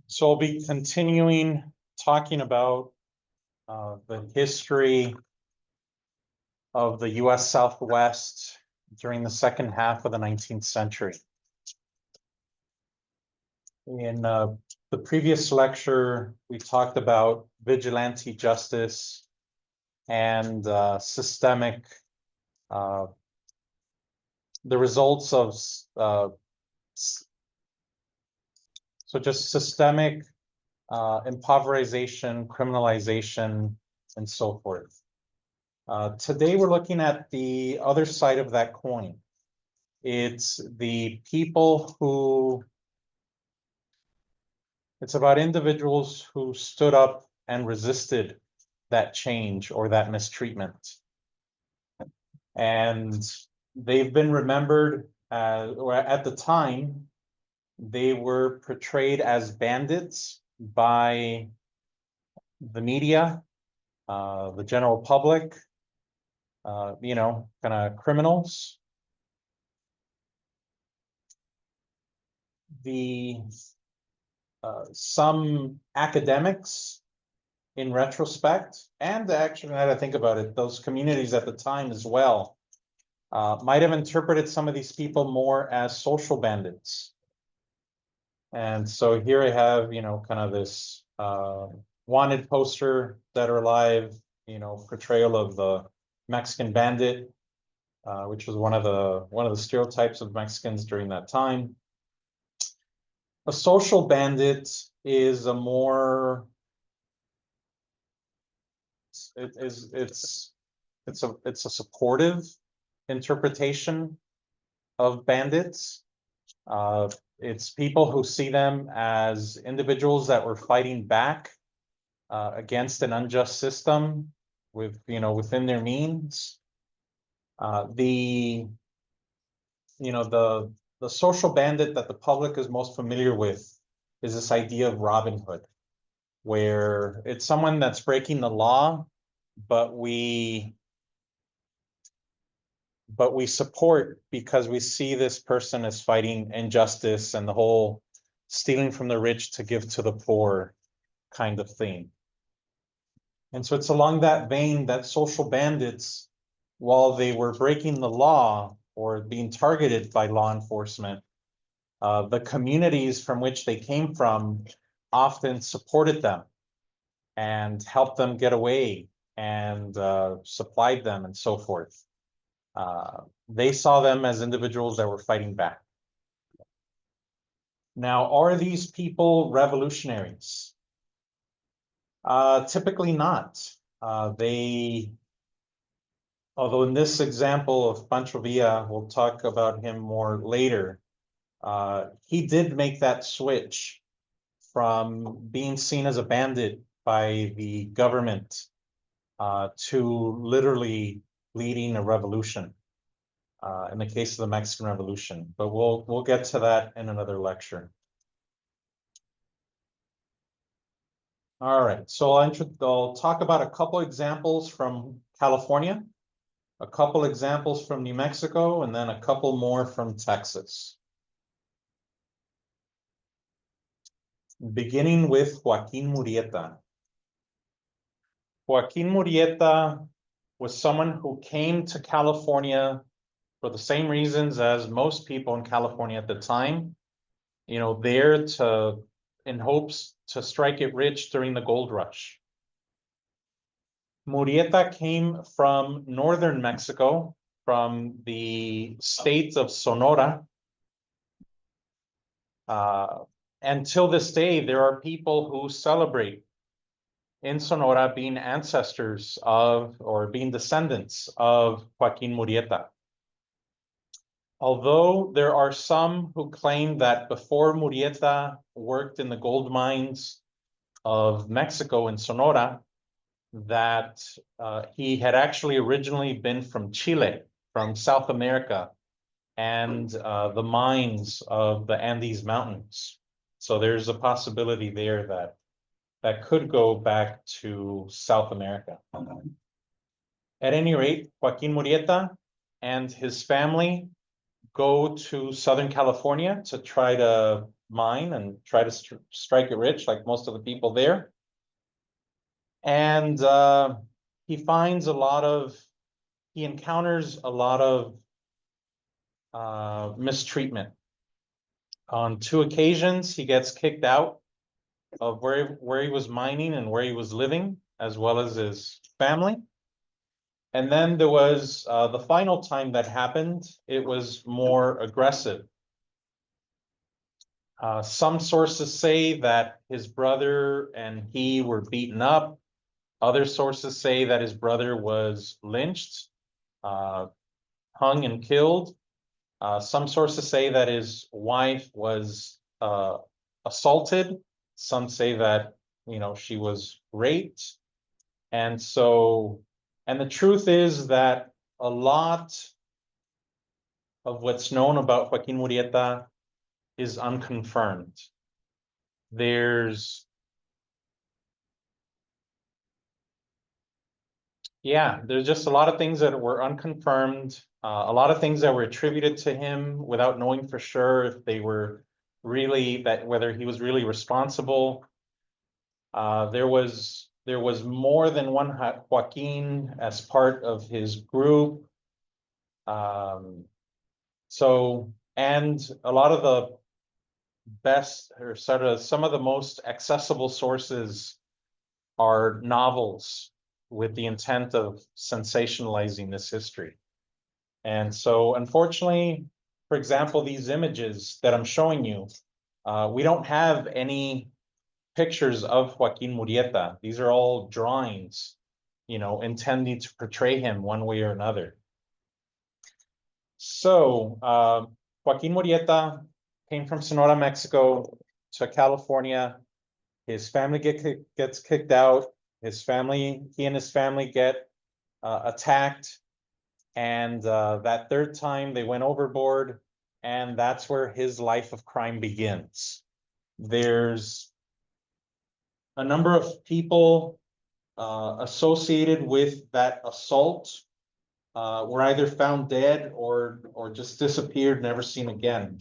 So I'll be continuing talking about the history of the US Southwest during the second half of the 19th century. In the previous lecture, we talked about vigilante justice and systemic, the results of, so just systemic impoverization, criminalization, and so forth. Today, we're looking at the other side of that coin. It's the people who, it's about individuals who stood up and resisted that change or that mistreatment. And they've been remembered as, or at the time, they were portrayed as bandits by the media, the general public, you know, kind of criminals. Some academics, in retrospect, and actually, now that I think about it, those communities at the time as well, might have interpreted some of these people more as social bandits. And so here I have, you know, kind of this wanted poster, dead or alive, you know, portrayal of the Mexican bandit, which was one of the stereotypes of Mexicans during that time. A social bandit is a more, it's a supportive interpretation of bandits. It's people who see them as individuals that were fighting back against an unjust system with, you know, within their means. The social bandit that the public is most familiar with is this idea of Robin Hood, where it's someone that's breaking the law, but we support because we see this person as fighting injustice and the whole stealing from the rich to give to the poor kind of thing. And so it's along that vein that social bandits, while they were breaking the law or being targeted by law enforcement, the communities from which they came from often supported them and helped them get away and supplied them and so forth. They saw them as individuals that were fighting back. Now, are these people revolutionaries? Typically not. Although in this example of Pancho Villa, we'll talk about him more later, he did make that switch from being seen as a bandit by the government to literally leading a revolution. In the case of the Mexican Revolution, but we'll get to that in another lecture. All right, so I'll talk about a couple examples from California, a couple examples from New Mexico, and then a couple more from Texas. Beginning with Joaquin Murieta. Joaquin Murieta was someone who came to California for the same reasons as most people in California at the time, you know, there in hopes to strike it rich during the gold rush. Murieta came from northern Mexico, from the state of Sonora. Until this day, there are people who celebrate in Sonora being ancestors of, or being descendants of Joaquin Murieta. Although there are some who claim that before Murieta worked in the gold mines of Mexico in Sonora, that he had actually originally been from Chile, from South America, and the mines of the Andes Mountains. So there's a possibility there that could go back to South America. At any rate, Joaquin Murieta and his family go to Southern California to try to mine and try to strike it rich, like most of the people there. And he finds he encounters a lot of mistreatment. On 2 occasions, he gets kicked out of where he was mining and where he was living, as well as his family. And then there was the final time that happened, it was more aggressive. Some sources say that his brother and he were beaten up. Other sources say that his brother was lynched, hung and killed. Some sources say that his wife was assaulted. Some say that, she was raped. And the truth is that a lot of what's known about Joaquin Murieta is unconfirmed. There's just a lot of things that were unconfirmed, a lot of things that were attributed to him without knowing for sure if they were really whether he was really responsible. There was more than one Joaquin as part of his group. And a lot of the best, or sort of some of the most accessible sources are novels with the intent of sensationalizing this history. And so, unfortunately, for example, these images that I'm showing you, we don't have any pictures of Joaquin Murieta. These are all drawings, intending to portray him one way or another. So, Joaquin Murieta came from Sonora, Mexico to California. His family gets kicked out. He and his family get attacked. And that 3rd time they went overboard, and that's where his life of crime begins. There's a number of people associated with that assault were either found dead or just disappeared, never seen again.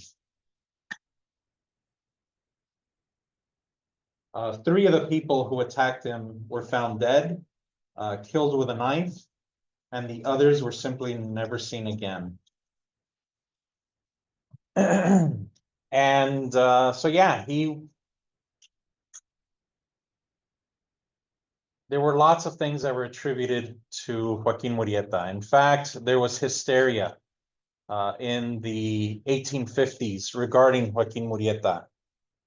3 of the people who attacked him were found dead, killed with a knife, and the others were simply never seen again. And so yeah, there were lots of things that were attributed to Joaquin Murieta. In fact, there was hysteria in the 1850s regarding Joaquin Murieta.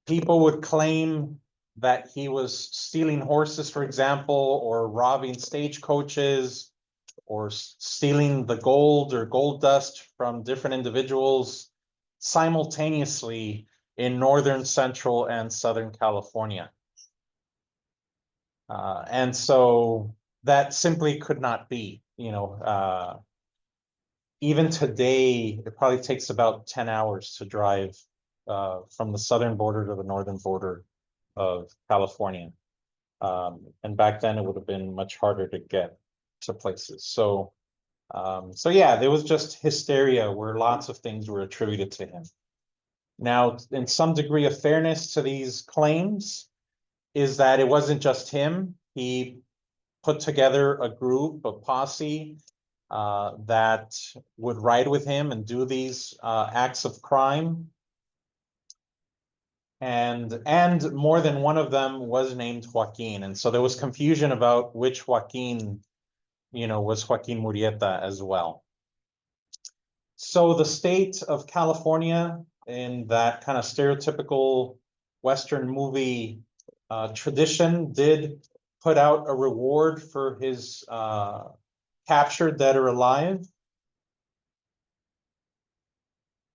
People would claim that he was stealing horses, for example, or robbing stagecoaches, or stealing the gold or gold dust from different individuals simultaneously in northern, central, and southern California. And so that simply could not be, even today, it probably takes about 10 hours to drive from the southern border to the northern border of California. And back then it would have been much harder to get to places. So yeah, there was just hysteria where lots of things were attributed to him. Now, in some degree of fairness to these claims is that it wasn't just him. He put together a group, a posse, that would ride with him and do these acts of crime. And more than one of them was named Joaquin. And so there was confusion about which Joaquin, was Joaquin Murieta as well. So the state of California, in that kind of stereotypical Western movie tradition, did put out a reward for his captured, dead or alive.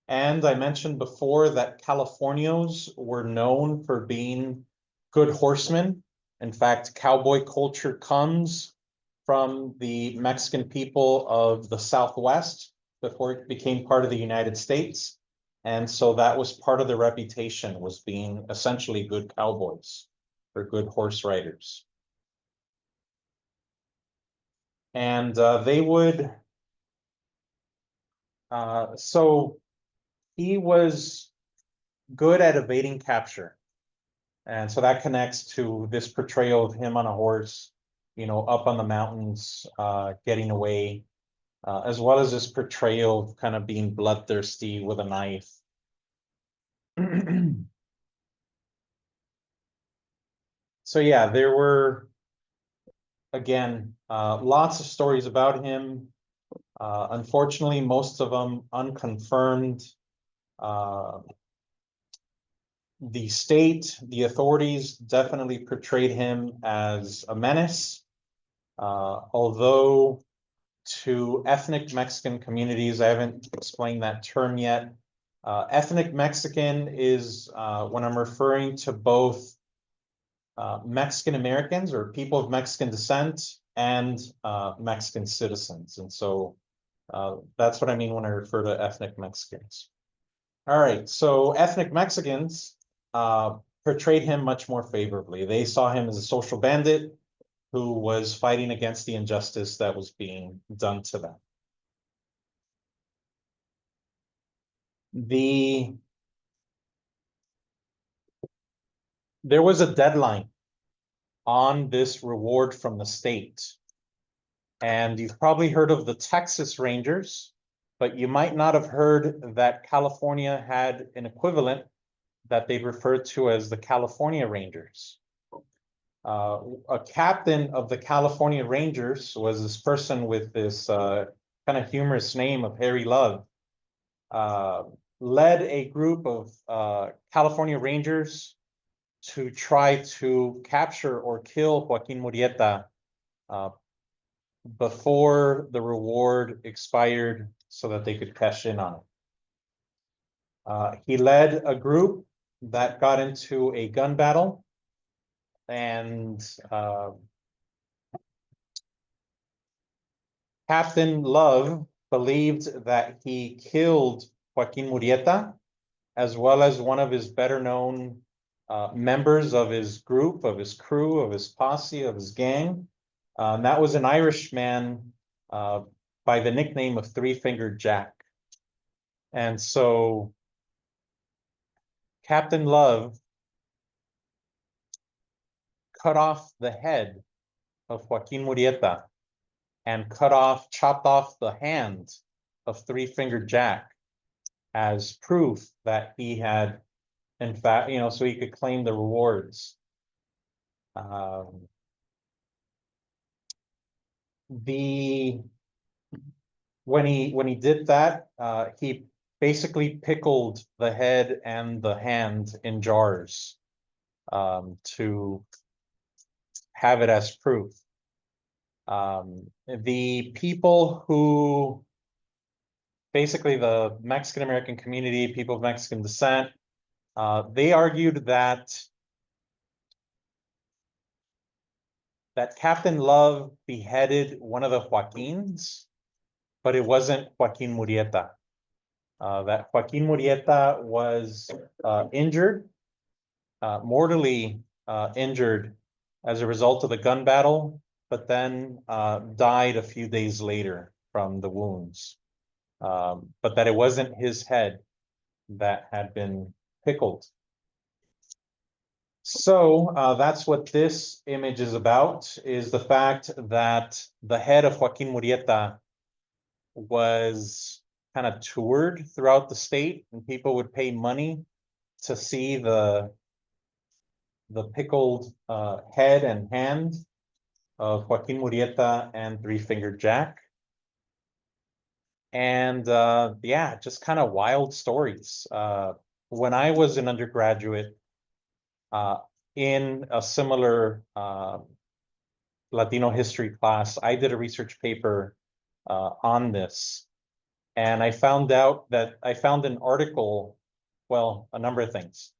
And I mentioned before that Californios were known for being good horsemen. In fact, cowboy culture comes from the Mexican people of the Southwest before it became part of the United States. And so that was part of the reputation, was being essentially good cowboys or good horse riders. And they would, so he was good at evading capture. And so that connects to this portrayal of him on a horse, up on the mountains, getting away, as well as this portrayal of kind of being bloodthirsty with a knife. So yeah, there were, again, lots of stories about him. Unfortunately, most of them unconfirmed. The state, the authorities definitely portrayed him as a menace. Although to ethnic Mexican communities, I haven't explained that term yet. Ethnic Mexican is when I'm referring to both Mexican Americans or people of Mexican descent and Mexican citizens. And so that's what I mean when I refer to ethnic Mexicans. All right, so ethnic Mexicans portrayed him much more favorably. They saw him as a social bandit who was fighting against the injustice that was being done to them. There was a deadline on this reward from the state. And you've probably heard of the Texas Rangers, but you might not have heard that California had an equivalent that they referred to as the California Rangers. A captain of the California Rangers was this person with this kind of humorous name of Harry Love. Led a group of California Rangers to try to capture or kill Joaquin Murieta before the reward expired so that they could cash in on it. He led a group that got into a gun battle, and Captain Love believed that he killed Joaquin Murieta, as well as one of his better known members of his group, of his crew, of his posse, of his gang. And that was an Irishman by the nickname of Three-Fingered Jack. And so Captain Love cut off the head of Joaquin Murieta and chopped off the hand of Three-Fingered Jack as proof that he had, in fact, so he could claim the rewards. When he did that, he basically pickled the head and the hand in jars to have it as proof. The people who, basically the Mexican American community, people of Mexican descent, they argued that Captain Love beheaded one of the Joaquins, but it wasn't Joaquin Murieta. That Joaquin Murieta was injured, mortally injured as a result of the gun battle, but then died a few days later from the wounds. But that it wasn't his head that had been pickled. So that's what this image is about, is the fact that the head of Joaquin Murieta was kind of toured throughout the state, and people would pay money to see the pickled head and hand of Joaquin Murieta and Three-Fingered Jack. And yeah, just kind of wild stories. When I was an undergraduate in a similar Latino history class, I did a research paper on this. And I found out that I found an article, well, a number of things.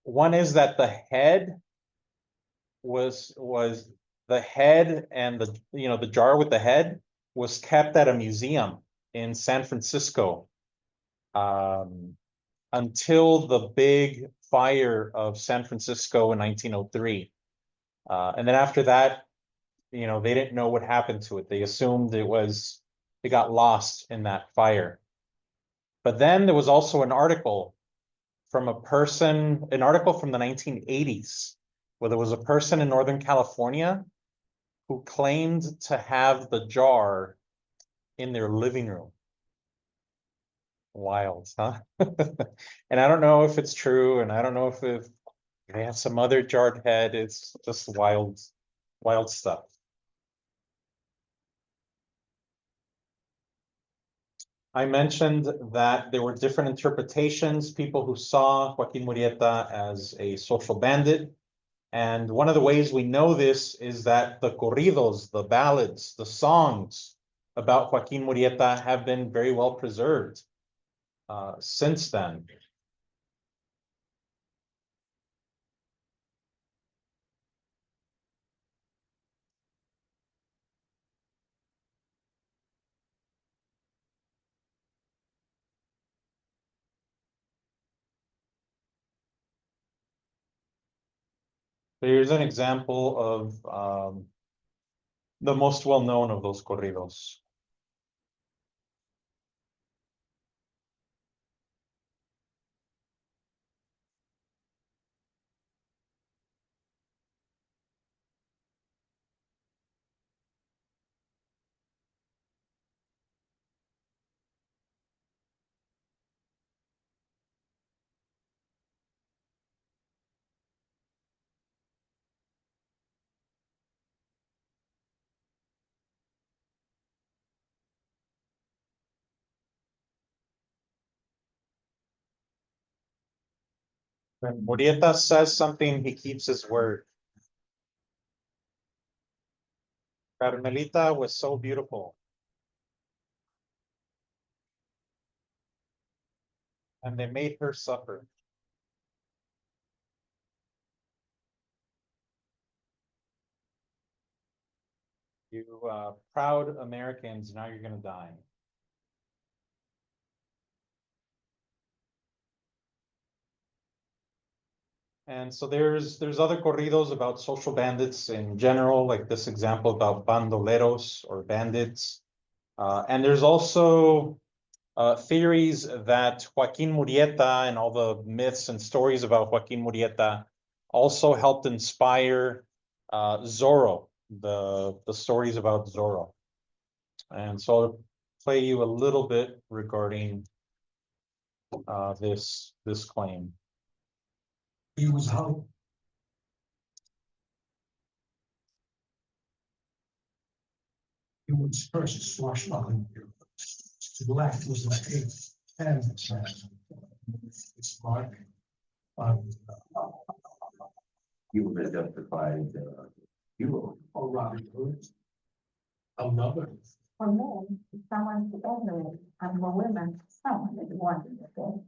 One is that the head was the head, and the jar with the head was kept at a museum in San Francisco until the big fire of San Francisco in 1903. And then after that, they didn't know what happened to it. They assumed it got lost in that fire. But then there was also an article from an article from the 1980s, where there was a person in Northern California who claimed to have the jar in their living room. Wild, huh? And I don't know if it's true, and I don't know if they have some other jarred head. It's just wild, wild stuff. I mentioned that there were different interpretations, people who saw Joaquin Murieta as a social bandit. And one of the ways we know this is that the corridos, the ballads, the songs about Joaquin Murieta have been very well preserved since then. Here's an example of the most well-known of those corridos. When Murieta says something, he keeps his word. Carmelita was so beautiful, and they made her suffer. You proud Americans, now you're gonna die. And so there's other corridos about social bandits in general, like this example about bandoleros or bandits. And there's also theories that Joaquin Murieta and all the myths and stories about Joaquin Murieta also helped inspire Zorro, the stories about Zorro. And so I'll play you a little bit regarding this claim. He was hung. He was first swashbuckling. To the left was the state and it's mark. He was justified hero. Or Robert Hood. Another. For men, someone to emulate, and for women, someone that wanted to.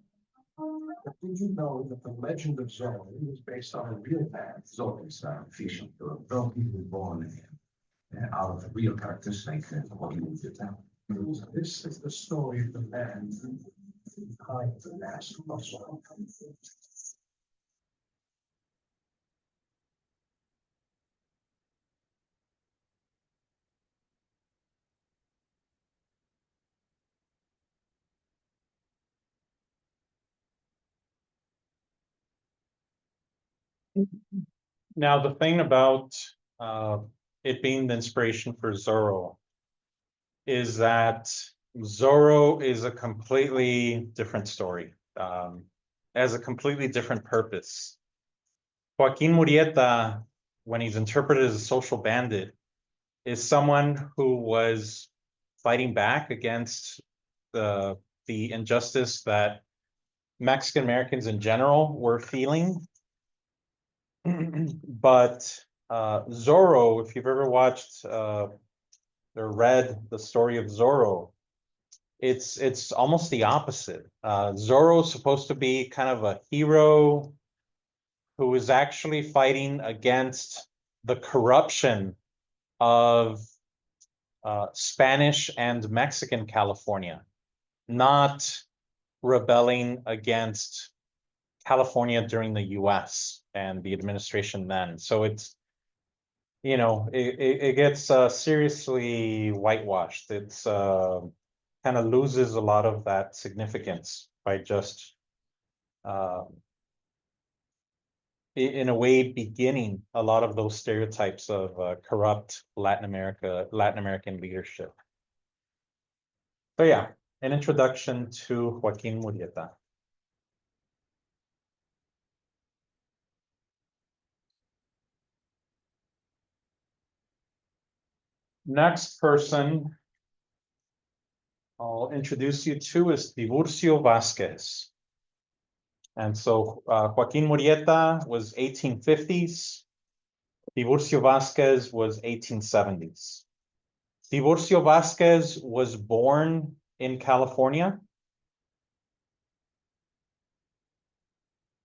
But did you know that the legend of Zorro was based on a real man? Zorro is fictional. Zorro he was born out of real characteristics of what he was doing. This is the story of the man behind the mask of Zorro. Now, the thing about it being the inspiration for Zorro is that Zorro is a completely different story, has a completely different purpose. Joaquin Murieta, when he's interpreted as a social bandit, is someone who was fighting back against the injustice that Mexican Americans in general were feeling. But Zorro, if you've ever watched or read the story of Zorro, it's almost the opposite. Zorro is supposed to be kind of a hero who is actually fighting against the corruption of Spanish and Mexican California, not rebelling against California during the US and the administration then. So it's, you know, it gets seriously whitewashed. It's kind of loses a lot of that significance by just in a way beginning a lot of those stereotypes of corrupt Latin American leadership. So yeah, an introduction to Joaquin Murieta. Next person I'll introduce you to is Tiburcio Vasquez. And so Joaquin Murieta was 1850s. Tiburcio Vasquez was 1870s. Tiburcio Vasquez was born in California.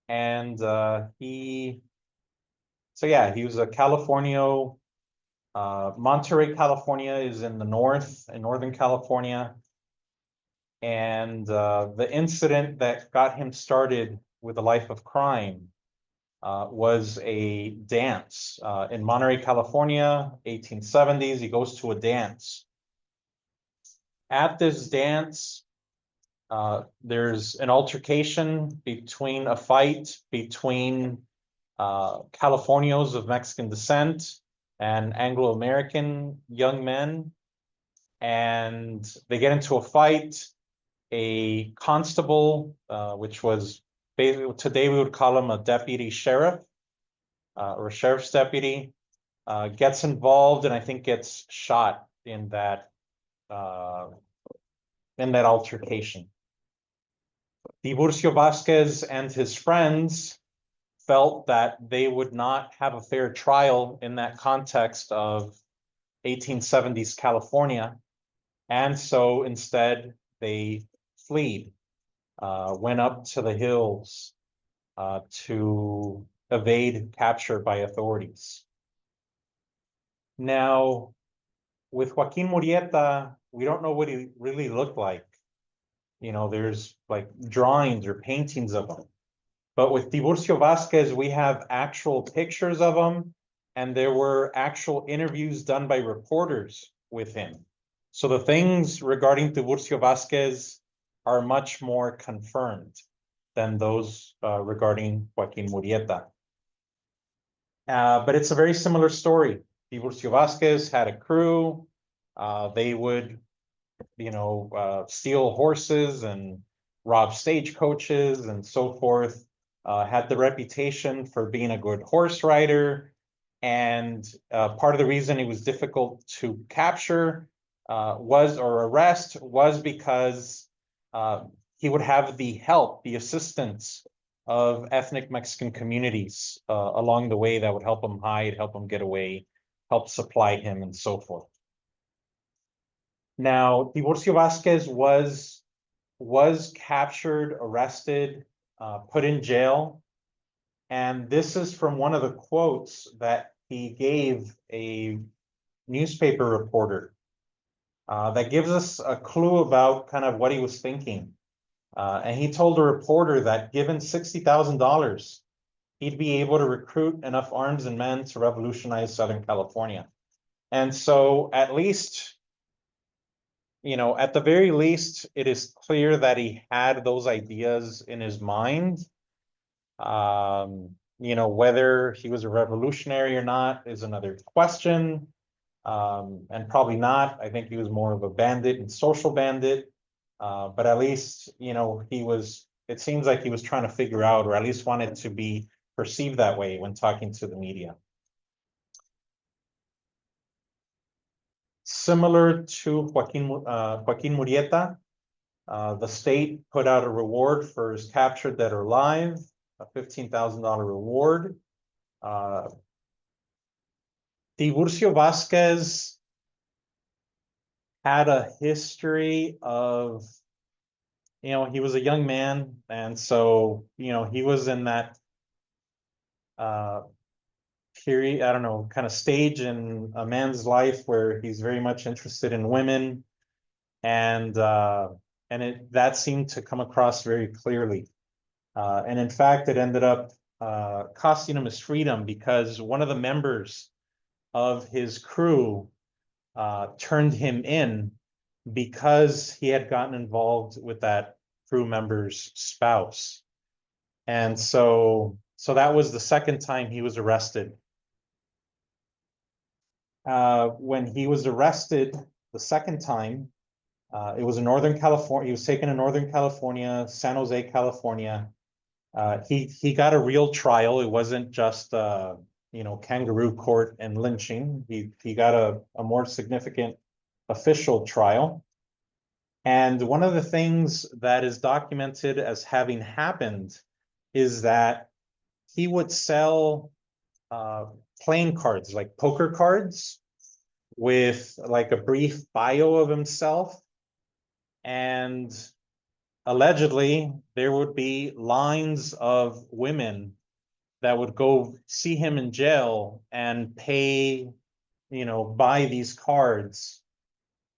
And he was a Californio. Monterey, California is in the north, in Northern California. And the incident that got him started with a life of crime was a dance in Monterey, California, 1870s. He goes to a dance. At this dance, there's an altercation between a fight between Californios of Mexican descent and Anglo-American young men. And they get into a fight. A constable, which was basically today we would call him a deputy sheriff or a sheriff's deputy, gets involved and I think gets shot in that altercation. Tiburcio Vasquez and his friends felt that they would not have a fair trial in that context of 1870s California, and so instead they fled, went up to the hills to evade capture by authorities. Now, with Joaquin Murieta, we don't know what he really looked like. You know, there's like drawings or paintings of him. But with Tiburcio Vasquez, we have actual pictures of him, and there were actual interviews done by reporters with him. So the things regarding Tiburcio Vasquez are much more confirmed than those regarding Joaquin Murieta. But it's a very similar story. Tiburcio Vasquez had a crew. They would, steal horses and rob stagecoaches and so forth. Had the reputation for being a good horse rider. And part of the reason he was difficult to capture or arrest was because he would have the help, the assistance of ethnic Mexican communities along the way that would help him hide, help him get away, help supply him, and so forth. Now, Tiburcio Vasquez was captured, arrested, put in jail. And this is from one of the quotes that he gave a newspaper reporter that gives us a clue about kind of what he was thinking. And he told a reporter that given $60,000, he'd be able to recruit enough arms and men to revolutionize Southern California. And so at least, at the very least, it is clear that he had those ideas in his mind. Whether he was a revolutionary or not is another question. And probably not. I think he was more of a bandit and social bandit. But at least, it seems like he was trying to figure out, or at least wanted to be perceived that way when talking to the media. Similar to Joaquin Murieta, the state put out a reward for his captured dead or alive, a $15,000 reward. Tiburcio Vasquez had a history of, he was a young man, and so, he was in that period, I don't know, kind of stage in a man's life where he's very much interested in women, and that seemed to come across very clearly. And in fact, it ended up costing him his freedom because one of the members of his crew turned him in because he had gotten involved with that crew member's spouse. And so that was the second time he was arrested. When he was arrested the second time, it was in Northern California. He was taken to Northern California, San Jose, California. He got a real trial. It wasn't just kangaroo court and lynching. He got a more significant official trial. And one of the things that is documented as having happened is that he would sell playing cards, like poker cards, with like a brief bio of himself. And allegedly, there would be lines of women that would go see him in jail and pay, buy these cards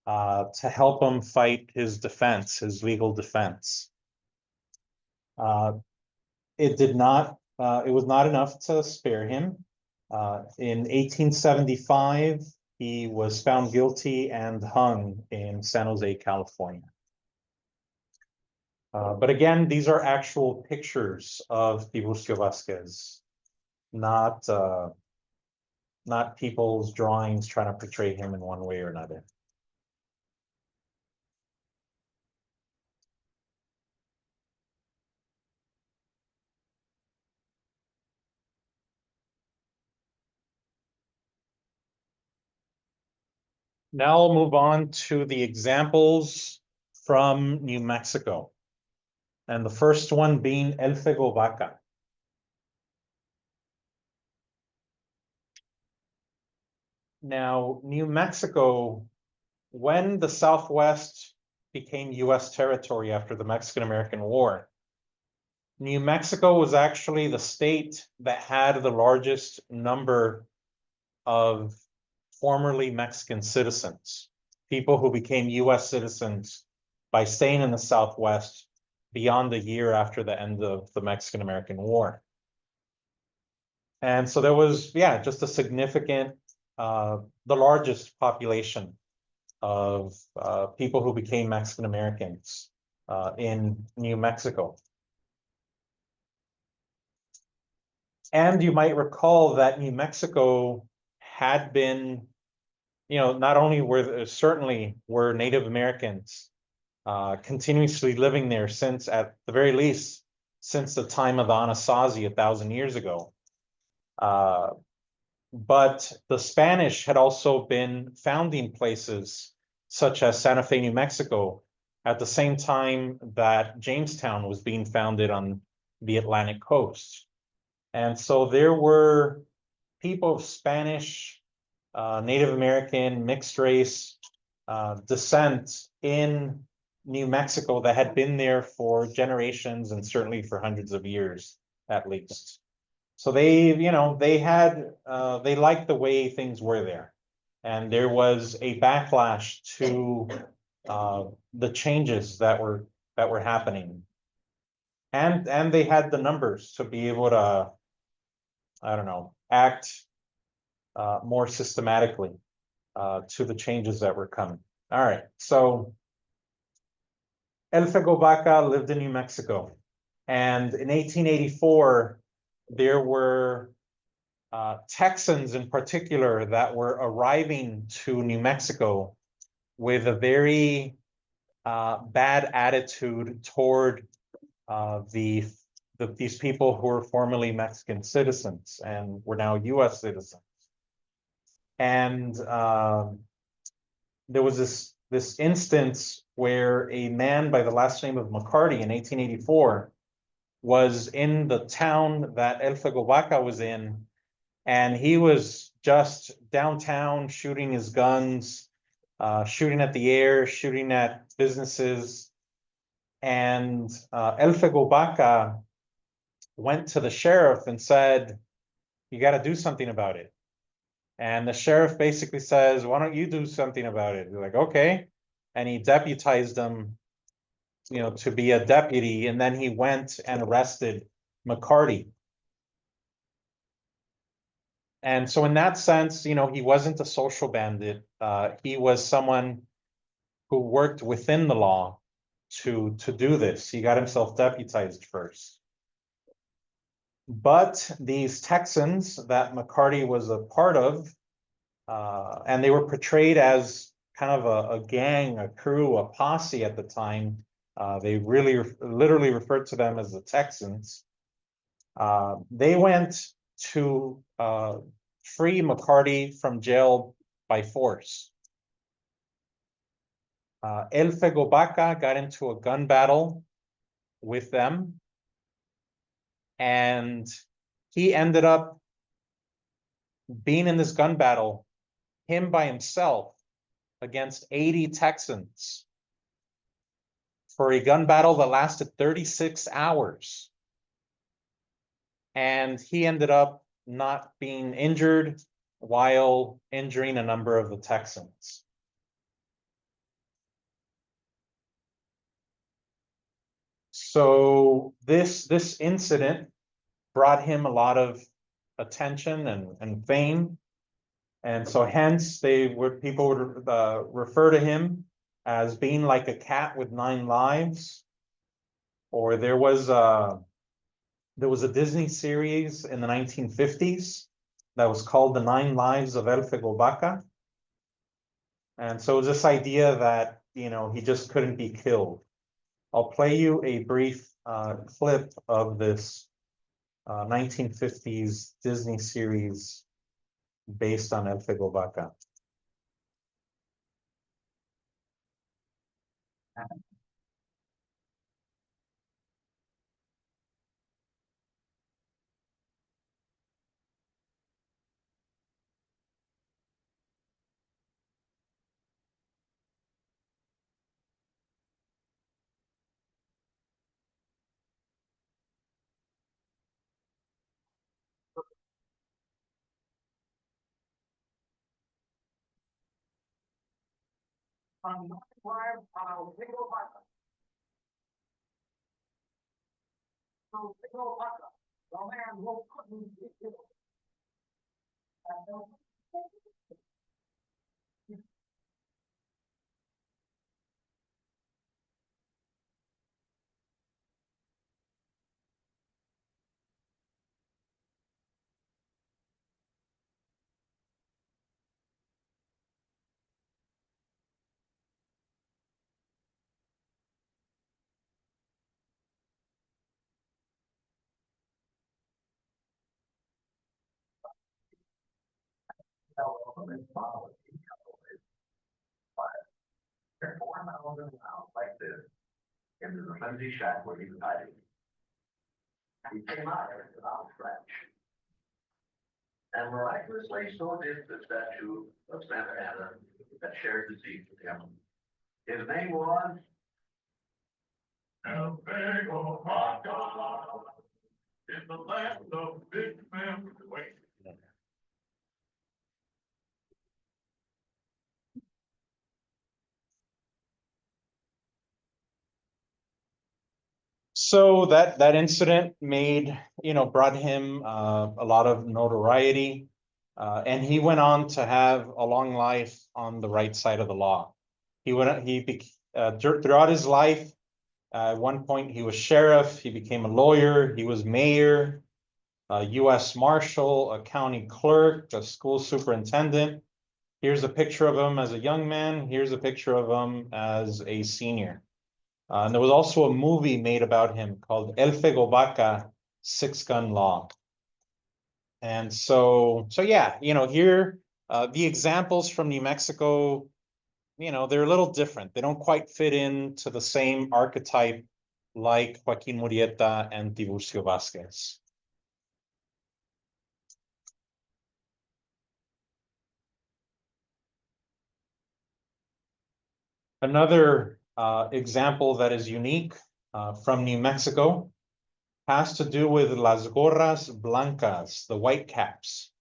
to help him fight his defense, his legal defense. It was not enough to spare him. In 1875, he was found guilty and hung in San Jose, California. But again, these are actual pictures of Tiburcio Vasquez, not people's drawings trying to portray him in one way or another. Now I'll move on to the examples from New Mexico. And the first one being Elfego Baca. Now, New Mexico, when the Southwest became US territory after the Mexican-American War, New Mexico was actually the state that had the largest number of formerly Mexican citizens, people who became US citizens by staying in the Southwest beyond a year after the end of the Mexican-American War. And so there was, just a significant, the largest population of people who became Mexican-Americans in New Mexico. And you might recall that New Mexico had been, not only certainly were Native Americans continuously living there since, at the very least, since the time of the Anasazi 1,000 years ago. But the Spanish had also been founding places such as Santa Fe, New Mexico, at the same time that Jamestown was being founded on the Atlantic coast. And so there were people of Spanish, Native American, mixed race descent in New Mexico that had been there for generations and certainly for hundreds of years at least. So they liked the way things were there. And there was a backlash to the changes that were happening. And they had the numbers to be able to, act more systematically to the changes that were coming. All right, so Elfego Baca lived in New Mexico. And in 1884, there were Texans in particular that were arriving to New Mexico with a very bad attitude toward these people who were formerly Mexican citizens and were now US citizens. And there was this instance where a man by the last name of McCarty in 1884 was in the town that Elfego Baca was in, and he was just downtown shooting his guns, shooting at the air, shooting at businesses. And Elfego Baca went to the sheriff and said, "You got to do something about it." And the sheriff basically says, "Why don't you do something about it?" They're like, "Okay." And he deputized him, to be a deputy. And then he went and arrested McCarty. And so in that sense, he wasn't a social bandit. He was someone who worked within the law to do this. He got himself deputized first. But these Texans that McCarty was a part of, and they were portrayed as kind of a gang, a crew, a posse at the time. They really literally referred to them as the Texans. They went to free McCarty from jail by force. Elfego Baca got into a gun battle with them, and he ended up being in this gun battle, him by himself, against 80 Texans for a gun battle that lasted 36 hours. And he ended up not being injured while injuring a number of the Texans. So this incident brought him a lot of attention and fame. And so hence people would refer to him as being like a cat with 9 lives. Or there was a Disney series in the 1950s that was called The 9 Lives of Elfego Baca. And so this idea that, he just couldn't be killed. I'll play you a brief clip of this 1950s Disney series based on Elfego Baca. They're 4 miles in an hour like this, into the flimsy shack where he was hiding. He came out of it without a scratch. And miraculously, so did the statue of Santa Ana that shared the seat with him. His name was Elfego Baca, in the land of big men. So that incident brought him a lot of notoriety, and he went on to have a long life on the right side of the law. Throughout his life, at one point he was sheriff, he became a lawyer, he was mayor, a U.S. Marshal, a county clerk, a school superintendent. Here's a picture of him as a young man. Here's a picture of him as a senior. And there was also a movie made about him called Elfego Baca, 6-Gun Law. And so yeah, here, the examples from New Mexico, they're a little different. They don't quite fit into the same archetype like Joaquin Murieta and Tiburcio Vasquez. Another example that is unique from New Mexico has to do with Las Gorras Blancas, the white caps.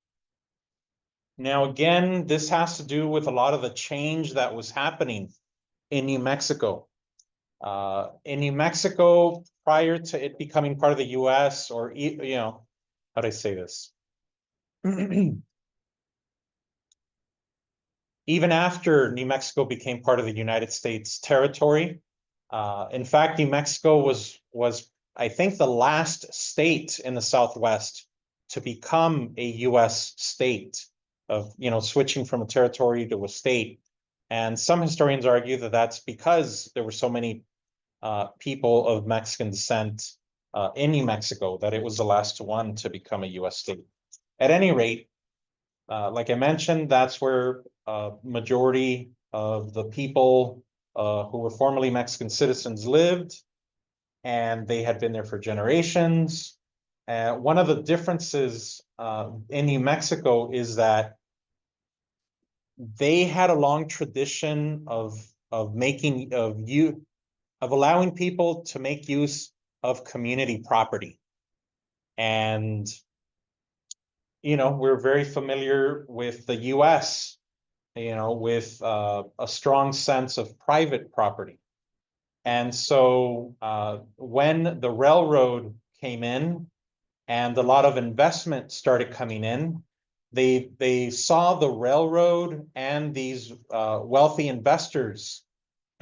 Now, again, this has to do with a lot of the change that was happening in New Mexico. In New Mexico, prior to it becoming part of the US, or, how do I say this? even after New Mexico became part of the United States territory. In fact, New Mexico was, I think, the last state in the Southwest to become a US state of, switching from a territory to a state. And some historians argue that that's because there were so many people of Mexican descent in New Mexico that it was the last one to become a US state. At any rate, like I mentioned, that's where majority of the people who were formerly Mexican citizens lived, and they had been there for generations. One of the differences in New Mexico is that they had a long tradition of allowing people to make use of community property. And we're very familiar with the US, with a strong sense of private property. And so when the railroad came in and a lot of investment started coming in, they saw the railroad and these wealthy investors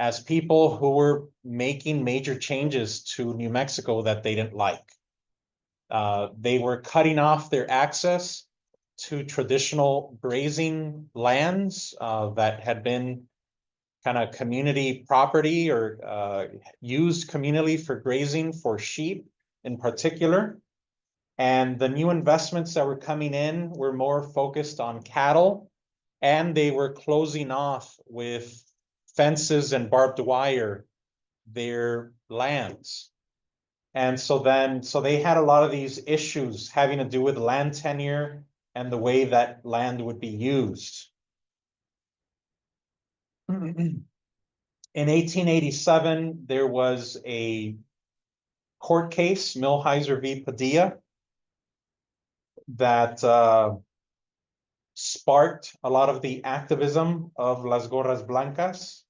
as people who were making major changes to New Mexico that they didn't like. They were cutting off their access to traditional grazing lands that had been kind of community property or used communally for grazing for sheep in particular. And the new investments that were coming in were more focused on cattle, and they were closing off with fences and barbed wire their lands. And so they had a lot of these issues having to do with land tenure and the way that land would be used. In 1887, there was a court case, Millhiser v. Padilla, that sparked a lot of the activism of Las Gorras Blancas.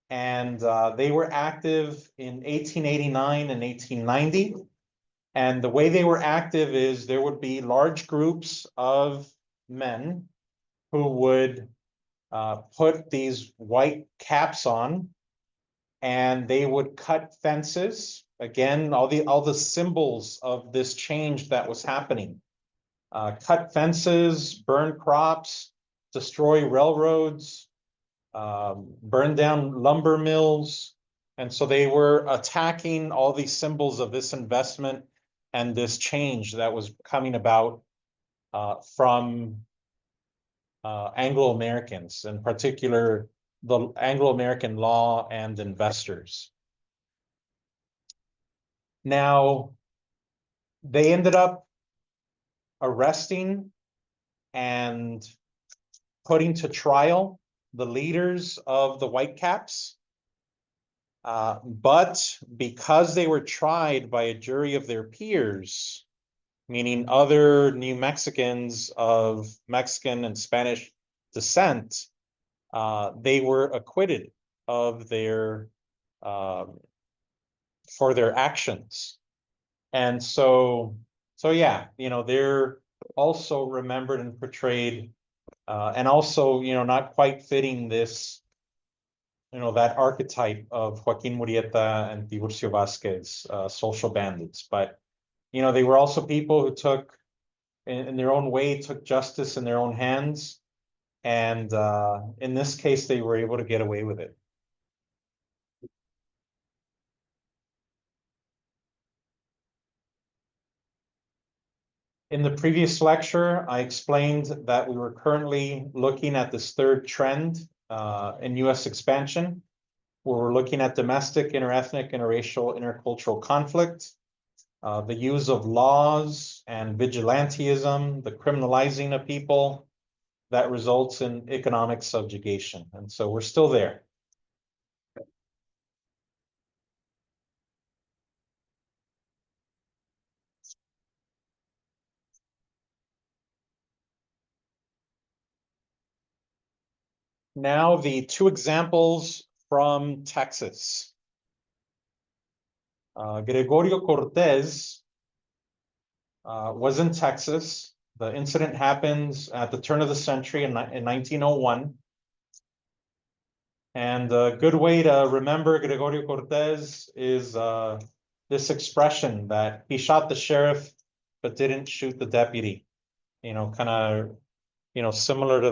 And they were active in 1889 and 1890. And the way they were active is there would be large groups of men who would put these white caps on, and they would cut fences. Again, all the symbols of this change that was happening. Cut fences, burn crops, destroy railroads, burn down lumber mills. And so they were attacking all these symbols of this investment and this change that was coming about from Anglo-Americans, in particular, the Anglo-American law and investors. Now, they ended up arresting and putting to trial the leaders of the Whitecaps. But because they were tried by a jury of their peers, meaning other New Mexicans of Mexican and Spanish descent, they were acquitted of their for their actions. And so yeah, they're also remembered and portrayed, and also, not quite fitting this, that archetype of Joaquin Murieta and Tiburcio Vasquez, social bandits. But, they were also people who took, in their own way, took justice in their own hands. And in this case, they were able to get away with it. In the previous lecture, I explained that we were currently looking at this third trend in US expansion, where we're looking at domestic, interethnic, interracial, intercultural conflict, the use of laws and vigilantism, the criminalizing of people that results in economic subjugation. And so we're still there. Now the two examples from Texas. Gregorio Cortez was in Texas. The incident happens at the turn of the century in 1901. And a good way to remember Gregorio Cortez is this expression that he shot the sheriff but didn't shoot the deputy. You know, kind of, you know, similar to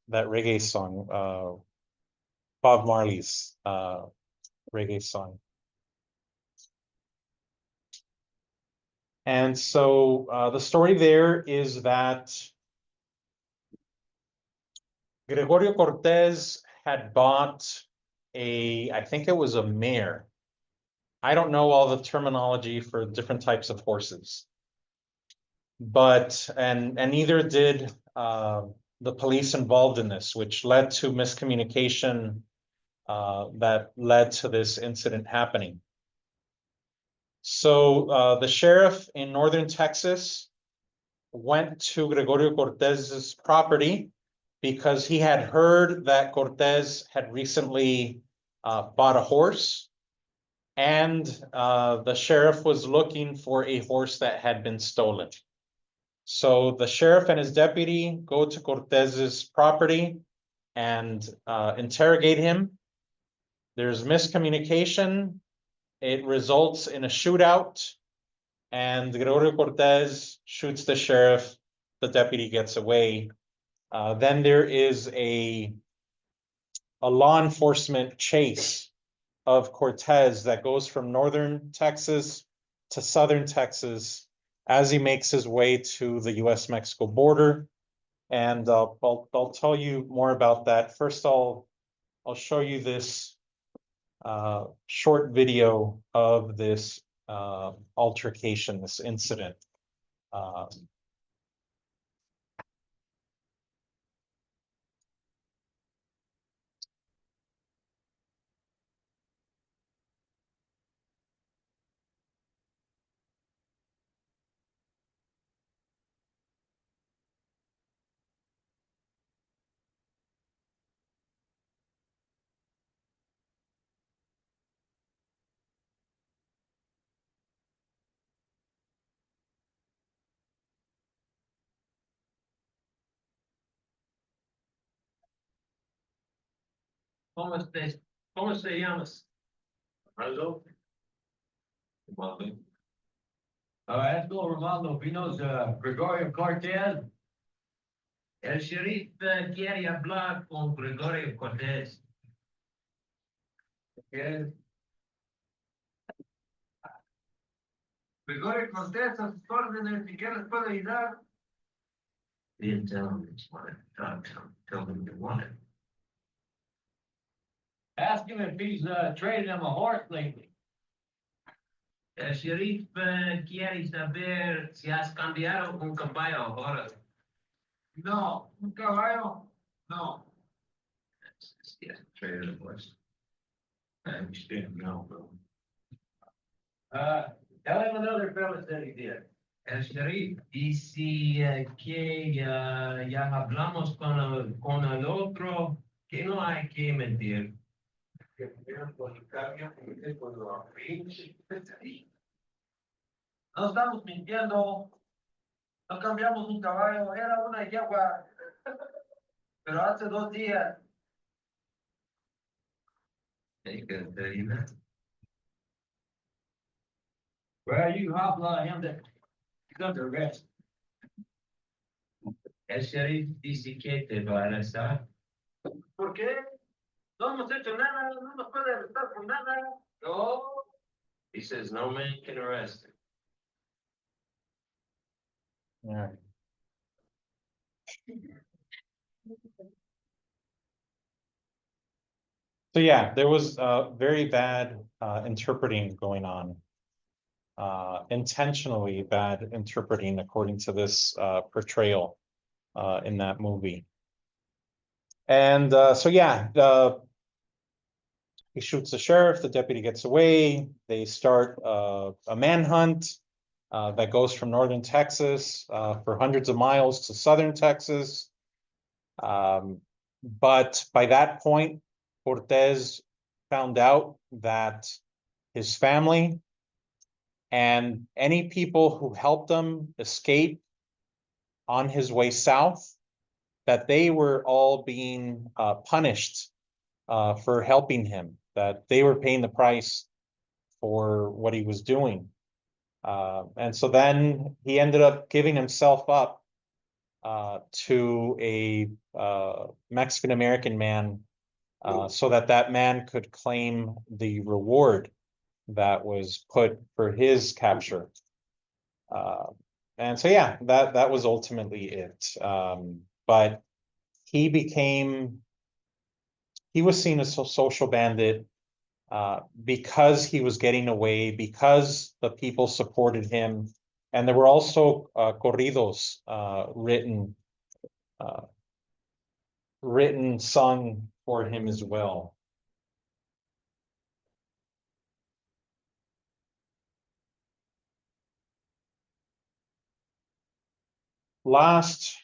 that reggae song, Bob Marley's reggae song. And so the story there is that Gregorio Cortez had bought I think it was a mare. I don't know all the terminology for different types of horses. But, and neither did the police involved in this, which led to miscommunication that led to this incident happening. So the sheriff in northern Texas went to Gregorio Cortez's property because he had heard that Cortez had recently bought a horse, and the sheriff was looking for a horse that had been stolen. So the sheriff and his deputy go to Cortez's property and interrogate him. There's miscommunication. It results in a shootout, and Gregorio Cortez shoots the sheriff. The deputy gets away. Then there is a law enforcement chase of Cortez that goes from northern Texas to southern Texas as he makes his way to the US-Mexico border. And I'll tell you more about that. First, I'll show you this short video of this altercation, this incident. ¿Cómo se llamas? Ronaldo. Ronaldo. Esto Ronaldo Pinos, Gregorio Cortez. El sheriff quiere hablar con Gregorio Cortez. ¿Qué? Gregorio Cortez, a sus órdenes, si quieres puede ayudar. Didn't tell him it's what I talked to him. Tell him you want it. Ask him if he's traded him a horse lately. El sheriff quiere saber si has cambiado un caballo ahora. No, un caballo, no. Yes, traded a horse. I understand now, bro. Tell him another fella said he did. El sheriff, y si que ya hablamos con el otro, que no hay que mentir. No estamos mintiendo, no cambiamos un caballo, era una yegua, pero hace 2 días. Well, you hopla him that he's under arrest. El sheriff dice que te va a arrestar. ¿Por qué? No hemos hecho nada, no nos puede arrestar por nada. No. He says no man can arrest him. Yeah. So yeah, there was very bad interpreting going on. Intentionally bad interpreting according to this portrayal in that movie. And so yeah, he shoots the sheriff, the deputy gets away, they start a manhunt that goes from northern Texas for hundreds of miles to southern Texas. But by that point, Cortez found out that his family and any people who helped him escape on his way south that they were all being punished for helping him, that they were paying the price for what he was doing. And so then he ended up giving himself up to a Mexican-American man so that that man could claim the reward that was put for his capture. And so, yeah, that was ultimately it. But he was seen as a social bandit because he was getting away, because the people supported him. And there were also corridos sung for him as well. Last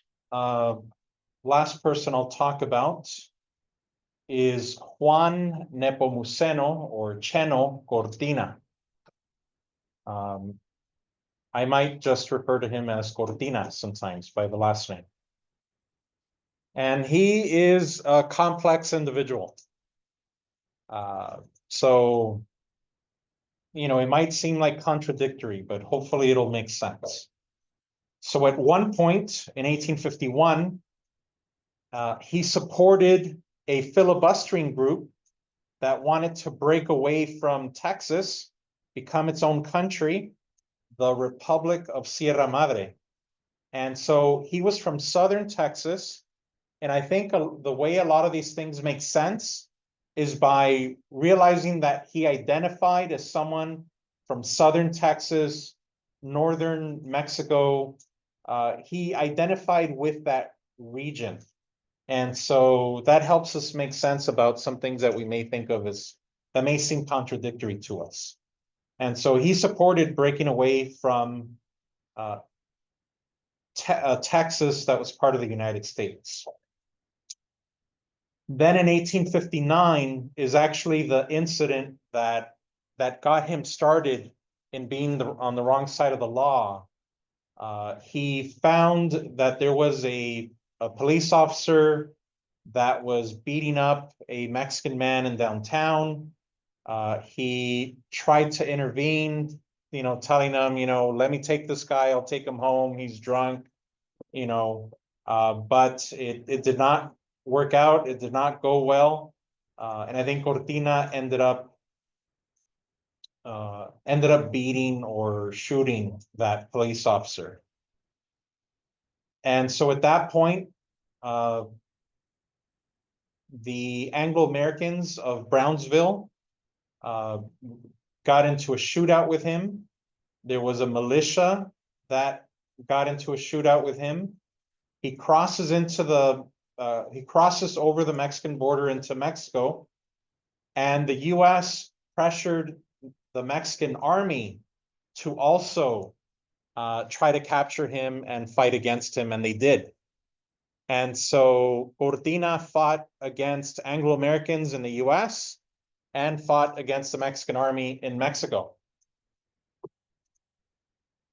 person I'll talk about is Juan Nepomuceno, or Cheno Cortina. I might just refer to him as Cortina sometimes by the last name. And he is a complex individual. So, it might seem like contradictory, but hopefully it'll make sense. So at one point in 1851, he supported a filibustering group that wanted to break away from Texas, become its own country, the Republic of Sierra Madre. And so he was from southern Texas. And I think the way a lot of these things make sense is by realizing that he identified as someone from southern Texas, northern Mexico. He identified with that region. And so that helps us make sense about some things that we may think of as that may seem contradictory to us. And so he supported breaking away from Texas that was part of the United States. Then in 1859 is actually the incident that got him started in being on the wrong side of the law. He found that there was a police officer that was beating up a Mexican man in downtown. He tried to intervene, telling him, let me take this guy, I'll take him home, he's drunk, but it did not work out, it did not go well. And I think Cortina ended up beating or shooting that police officer. And so at that point, the Anglo-Americans of Brownsville got into a shootout with him. There was a militia that got into a shootout with him. He crosses over the Mexican border into Mexico, and the US pressured the Mexican army to also try to capture him and fight against him, and they did. And so Cortina fought against Anglo-Americans in the US and fought against the Mexican army in Mexico.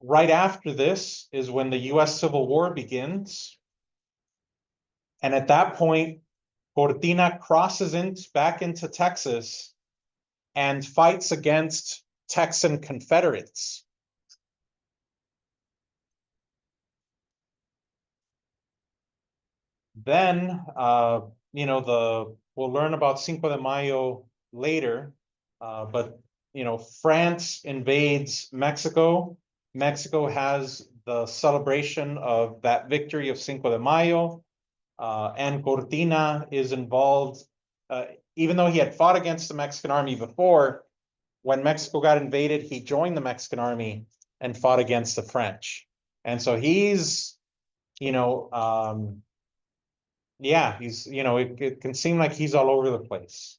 Right after this is when the US Civil War begins. And at that point, Cortina crosses back into Texas and fights against Texan Confederates. Then, we'll learn about Cinco de Mayo later, but, France invades Mexico. Mexico has the celebration of that victory of Cinco de Mayo, and Cortina is involved, even though he had fought against the Mexican army before. When Mexico got invaded, he joined the Mexican army and fought against the French. And so he's, yeah, he's, it can seem like he's all over the place.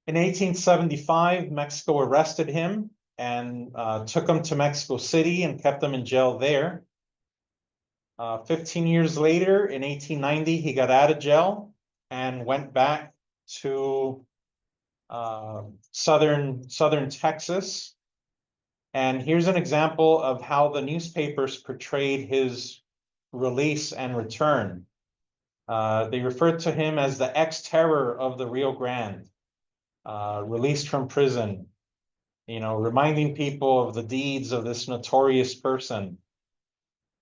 In 1875, Mexico arrested him and took him to Mexico City and kept him in jail there. 15 years later, in 1890, he got out of jail and went back to southern Texas. And here's an example of how the newspapers portrayed his release and return. They referred to him as the ex-terror of the Rio Grande, released from prison, you know, reminding people of the deeds of this notorious person.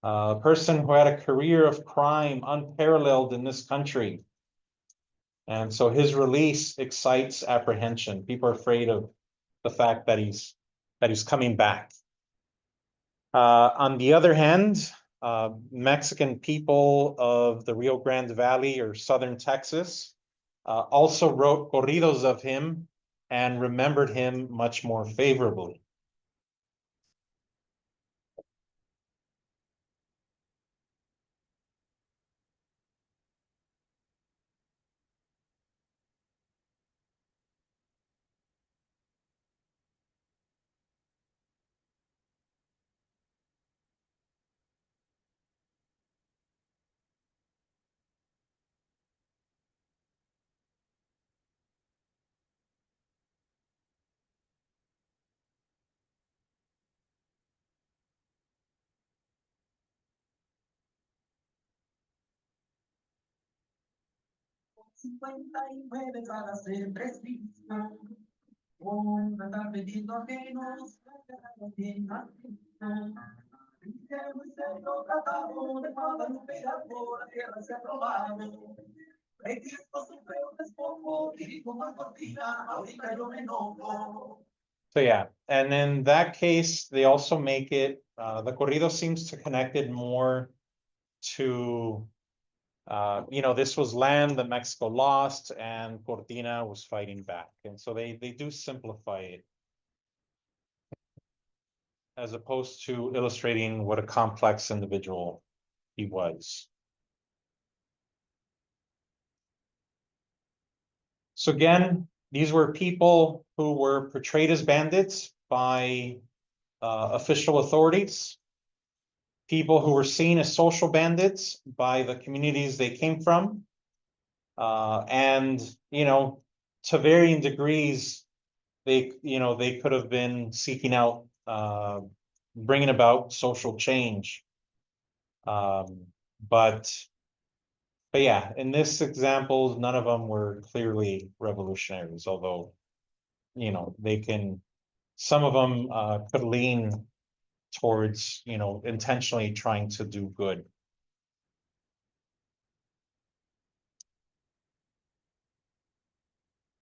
A person who had a career of crime unparalleled in this country. And so his release excites apprehension. People are afraid of the fact that he's coming back. On the other hand, Mexican people of the Rio Grande Valley or southern Texas also wrote corridos of him and remembered him much more favorably. Para ser precisa, una tarde que nos tratado de Guadalupe por la tierra se ha probado. So yeah, and in that case, they also make it, the corrido seems to connect it more to, you know, this was land that Mexico lost and Cortina was fighting back. And so they do simplify it, as opposed to illustrating what a complex individual he was. So again, these were people who were portrayed as bandits by official authorities, people who were seen as social bandits by the communities they came from. And, you know, to varying degrees, they could have been seeking out, bringing about social change. But yeah, in this example, none of them were clearly revolutionaries, although, you know, some of them could lean towards, you know, intentionally trying to do good.